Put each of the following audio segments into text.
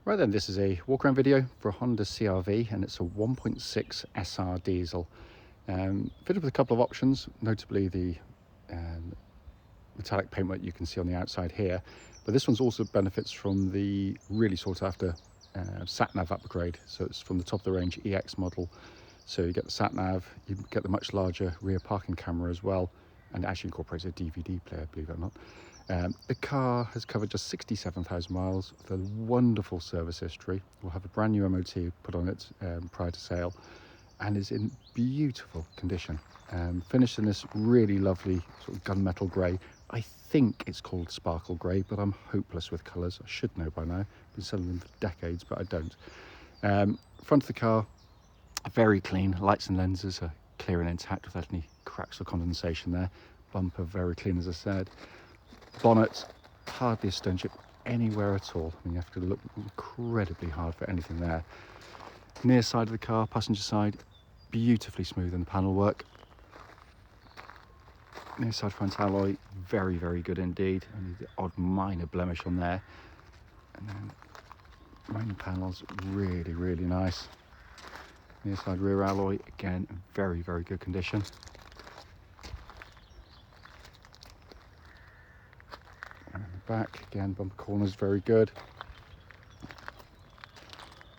Right then, this is a walk around video for a Honda CR-V and it's a 1.6 SR diesel. Fitted with a couple of options, notably the metallic paintwork you can see on the outside here, but this one's also benefits from the really sought after sat-nav upgrade. So it's from the top of the range EX model, so you get the sat-nav, you get the much larger rear parking camera as well, and it actually incorporates a DVD player, believe it or not. The car has covered just 67,000 miles with a wonderful service history. We'll have a brand new MOT put on it prior to sale, and is in beautiful condition. Finished in this really lovely sort of gunmetal grey. I think it's called sparkle grey, but I'm hopeless with colours. I should know by now. Been selling them for decades, but I don't. Front of the car, very clean. Lights and lenses are clear and intact without any cracks or condensation there. Bumper very clean, as I said. Bonnet, hardly a stone chip anywhere at all. I mean, you have to look incredibly hard for anything there. Near side of the car, passenger side, beautifully smooth in the panel work. Near side front alloy, very, very good indeed. Only the odd minor blemish on there. And then main panels, really, really nice. Near side rear alloy, again, very, very good condition. Back again, bumper corners very good.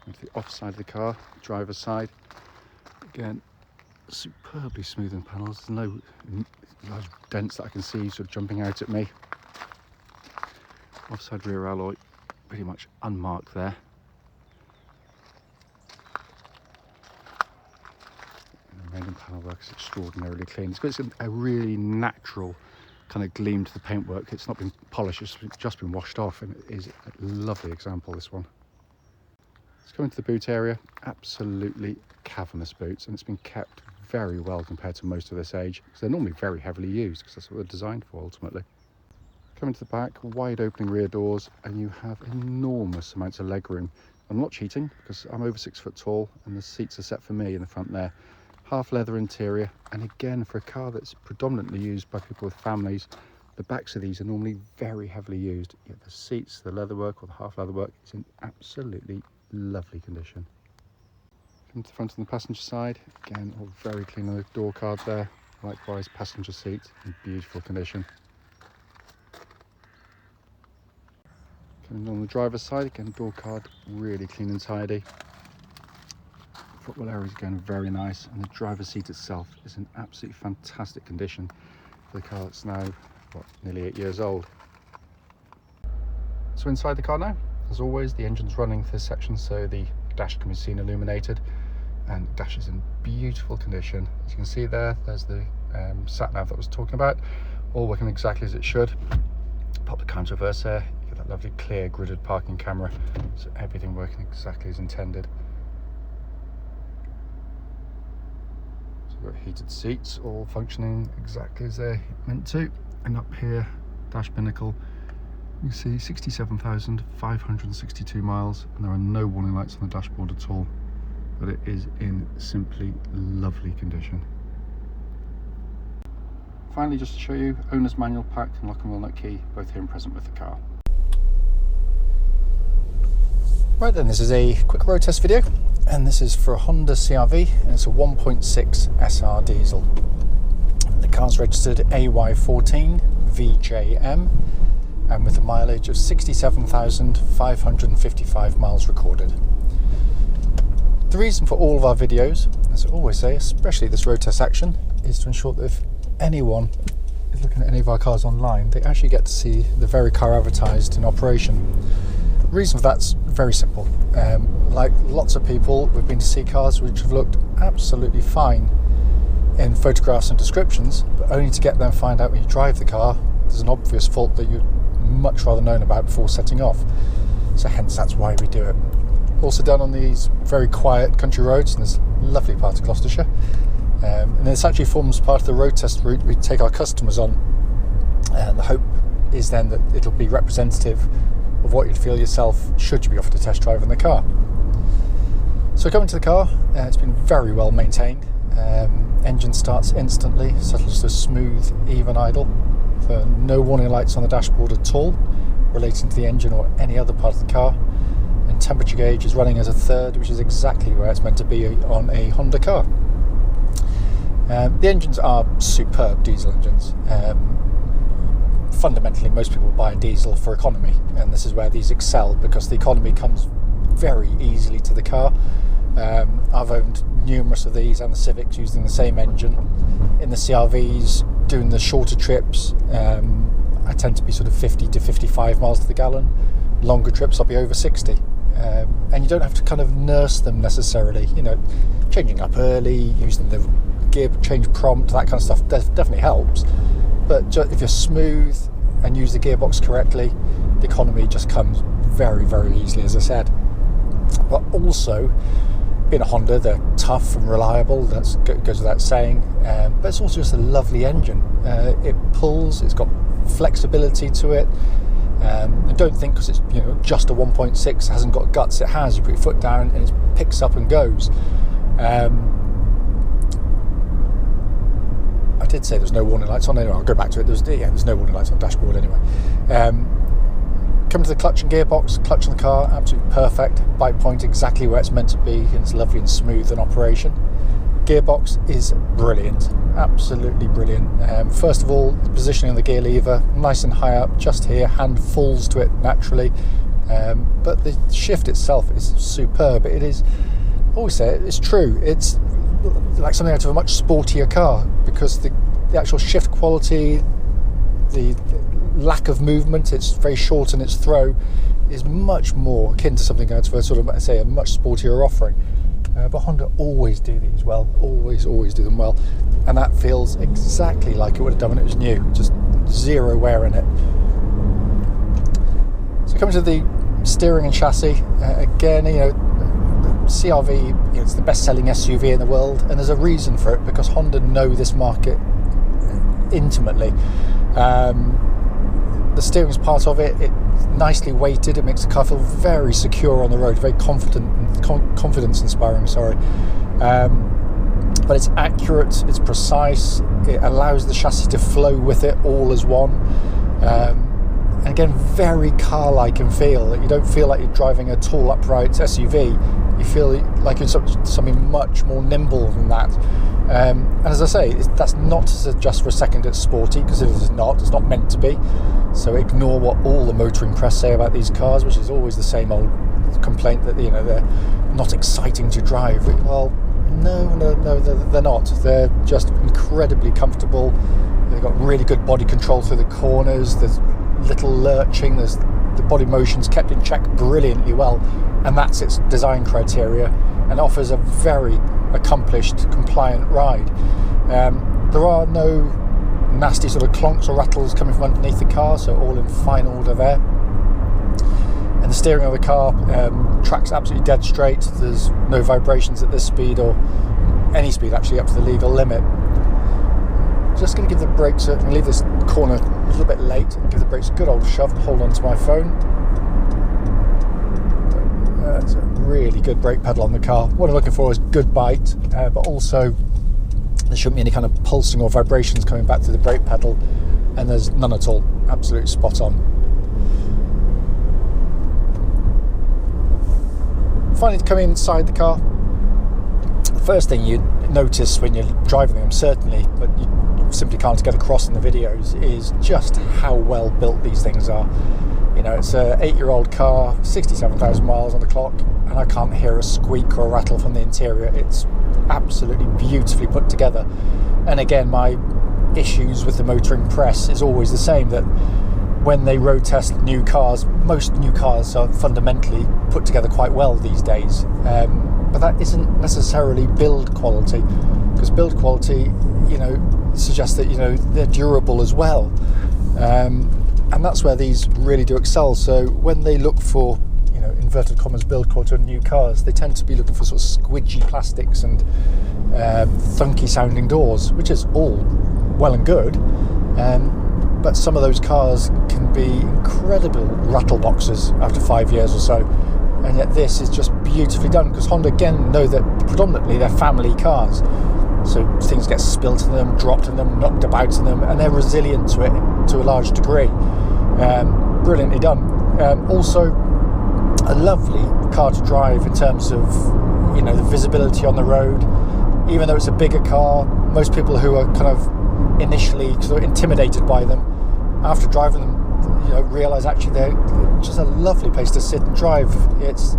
Into the off side of the car, driver's side, again superbly smooth in panels. There's no large dents that I can see sort of jumping out at me. Offside rear alloy pretty much unmarked there. And the main panel work is extraordinarily clean. It's got a really natural kind of gleam to the paintwork. It's not been polished, it's just been washed off, and it is a lovely example, this one. Let's go into the boot area. Absolutely cavernous boots, and it's been kept very well compared to most of this age, because they're normally very heavily used, because that's what they're designed for ultimately. Coming to the back, wide opening rear doors, and you have enormous amounts of legroom. I'm not cheating, because I'm over 6 foot tall and the seats are set for me in the front there. Half leather interior, and again, for a car that's predominantly used by people with families, the backs of these are normally very heavily used. Yet the seats, the leatherwork or the half leatherwork is in absolutely lovely condition. Come to the front of the passenger side, again, all very clean on the door card there. Likewise, passenger seat in beautiful condition. Coming on the driver's side, again, door card really clean and tidy. Footwell area is again very nice, and the driver's seat itself is in absolutely fantastic condition for the car that's now, what, nearly 8 years old. So inside the car now, as always, the engine's running for this section, so the dash can be seen illuminated, and the dash is in beautiful condition. As you can see there's the sat-nav that I was talking about, all working exactly as it should. Pop the counter reverse there, you get that lovely clear gridded parking camera, so everything working exactly as intended. We've got heated seats, all functioning exactly as they're meant to. And up here, dash pinnacle, you see 67,562 miles, and there are no warning lights on the dashboard at all, but it is in simply lovely condition. Finally, just to show you, owner's manual pack and lock and wheel nut key, both here and present with the car. Right then, this is a quick road test video, and this is for a Honda CR-V, and it's a 1.6 SR diesel. The car's registered AY14VJM, and with a mileage of 67,555 miles recorded. The reason for all of our videos, as I always say, especially this road test section, is to ensure that if anyone is looking at any of our cars online, they actually get to see the very car advertised in operation. The reason for that's very simple. Like lots of people, we've been to see cars which have looked absolutely fine in photographs and descriptions, but only to get them find out when you drive the car there's an obvious fault that you'd much rather known about before setting off. So hence that's why we do it. Also done on these very quiet country roads in this lovely part of Gloucestershire, and this actually forms part of the road test route we take our customers on, and the hope is then that it'll be representative of what you'd feel yourself should you be offered a test drive in the car. So coming to the car, it's been very well maintained. Engine starts instantly, settles to smooth, even idle. For no warning lights on the dashboard at all relating to the engine or any other part of the car. And and temperature gauge is running as a third, which is exactly where it's meant to be on a Honda car. The engines are superb diesel engines. Fundamentally, most people buy a diesel for economy, and this is where these excel, because the economy comes very easily to the car. I've owned numerous of these and the Civics using the same engine. In the CRVs, doing the shorter trips, I tend to be sort of 50 to 55 miles to the gallon. Longer trips, I'll be over 60. And you don't have to kind of nurse them necessarily. You know, changing up early, using the gear change prompt, that kind of stuff definitely helps. But if you're smooth and use the gearbox correctly, the economy just comes very, very easily, as I said. But also, being a Honda, they're tough and reliable, that goes without saying, but it's also just a lovely engine. It pulls, it's got flexibility to it. And don't think because it's just a 1.6 hasn't got guts. It has. You put your foot down and it picks up and goes. I did say there's no warning lights on. Anyway, I'll go back to it. There's no warning lights on the dashboard anyway. Come to the clutch and gearbox. Clutch on the car, absolutely perfect. Bite point exactly where it's meant to be, and it's lovely and smooth in operation. Gearbox is brilliant, absolutely brilliant. First of all, the positioning of the gear lever, nice and high up, just here. Hand falls to it naturally, but the shift itself is superb. It is, I always say it's true. It's like something out of a much sportier car, because the actual shift quality, the lack of movement, it's very short in its throw, is much more akin to something out of a sort of, say, a much sportier offering. But Honda always do these well, always do them well, and that feels exactly like it would have done when it was new, just zero wear in it. So coming to the steering and chassis, again, the CR-V, it's the best-selling SUV in the world, and there's a reason for it, because Honda know this market intimately. The steering's part of it. It's nicely weighted. It makes the car feel very secure on the road, very confidence inspiring. But it's accurate. It's precise. It allows the chassis to flow with it all as one. And again, very car-like in feel. You don't feel like you're driving a tall upright SUV. You feel like you're something much more nimble than that. And as I say, that's not to suggest for a second it's sporty, because it is not. It's not meant to be. So ignore what all the motoring press say about these cars, which is always the same old complaint that they're not exciting to drive. Well, no, they're not. They're just incredibly comfortable. They've got really good body control through the corners. There's little lurching. The body motion's kept in check brilliantly well, and that's its design criteria, and offers a very accomplished, compliant ride. There are no nasty sort of clonks or rattles coming from underneath the car, so all in fine order there. And the steering of the car tracks absolutely dead straight. There's no vibrations at this speed, or any speed actually up to the legal limit. Just going to give the brakes, I'm going to leave this corner a little bit late and give the brakes a good old shove and hold on to my phone. That's a really good brake pedal on the car. What I'm looking for is good bite, but also there shouldn't be any kind of pulsing or vibrations coming back through the brake pedal, and there's none at all. Absolutely spot on. Finally, to come inside the car, the first thing you notice when you're driving them, certainly, but you simply can't get across in the videos, is just how well built these things are. It's an 8-year-old car, 67,000 miles on the clock, and I can't hear a squeak or a rattle from the interior. It's absolutely beautifully put together. And again, my issues with the motoring press is always the same, that when they road test new cars, most new cars are fundamentally put together quite well these days. But that isn't necessarily build quality, because build quality, suggests that, they're durable as well. And that's where these really do excel. So when they look for, inverted commas, build quality on new cars, they tend to be looking for sort of squidgy plastics and thunky sounding doors, which is all well and good. But some of those cars can be incredible rattle boxes after 5 years or so. And yet this is just beautifully done, because Honda, again, know that predominantly they're family cars. So things get spilt in them, dropped in them, knocked about in them, and they're resilient to it to a large degree. Brilliantly done. Also, a lovely car to drive in terms of, you know, the visibility on the road. Even though it's a bigger car, most people who are kind of initially sort of intimidated by them, after driving them, you know, realise actually they're just a lovely place to sit and drive. It's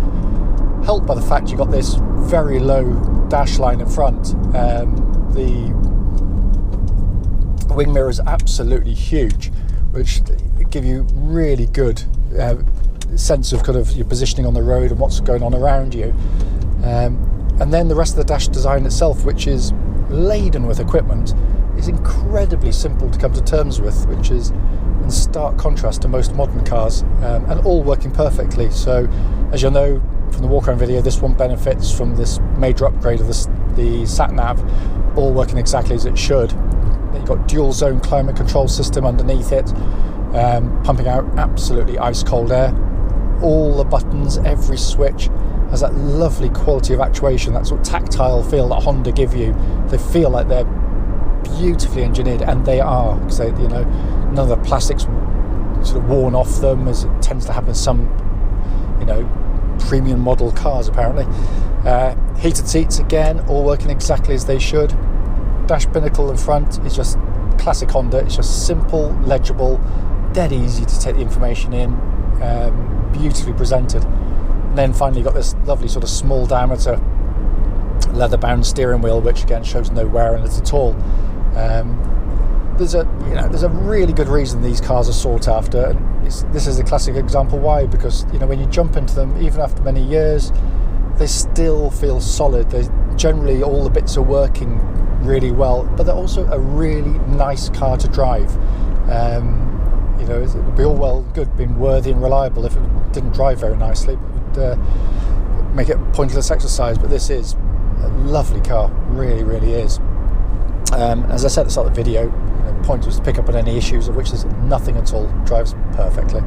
helped by the fact you've got this very low dash line in front. The wing mirror is absolutely huge, which give you really good sense of kind of your positioning on the road and what's going on around you. And then the rest of the dash design itself, which is laden with equipment, is incredibly simple to come to terms with, which is in stark contrast to most modern cars, and all working perfectly. So, as you'll know from the walk-around video, this one benefits from this major upgrade of the sat-nav, all working exactly as it should. You've got dual zone climate control system underneath it, pumping out absolutely ice cold air. All the buttons, every switch has that lovely quality of actuation, that sort of tactile feel that Honda give you. They feel like they're beautifully engineered, and they are, because they, you know, none of the plastics sort of worn off them, as it tends to happen in some, you know, premium model cars apparently. Heated seats again, all working exactly as they should. Dash pinnacle in front is just classic Honda. It's just simple, legible, dead easy to take the information in, beautifully presented. And then finally got this lovely sort of small diameter leather bound steering wheel, which again shows no wear in it at all. There's a really good reason these cars are sought after, and this is a classic example why, because, you know, when you jump into them, even after many years, they still feel solid. They generally, all the bits are working really well, but they're also a really nice car to drive. You know, it would be all well and good being worthy and reliable if it didn't drive very nicely. It would make it a pointless exercise, but this is a lovely car, really, really is. As I said at the start of the video, you know, the point was to pick up on any issues, of which there's nothing at all. Drives perfectly.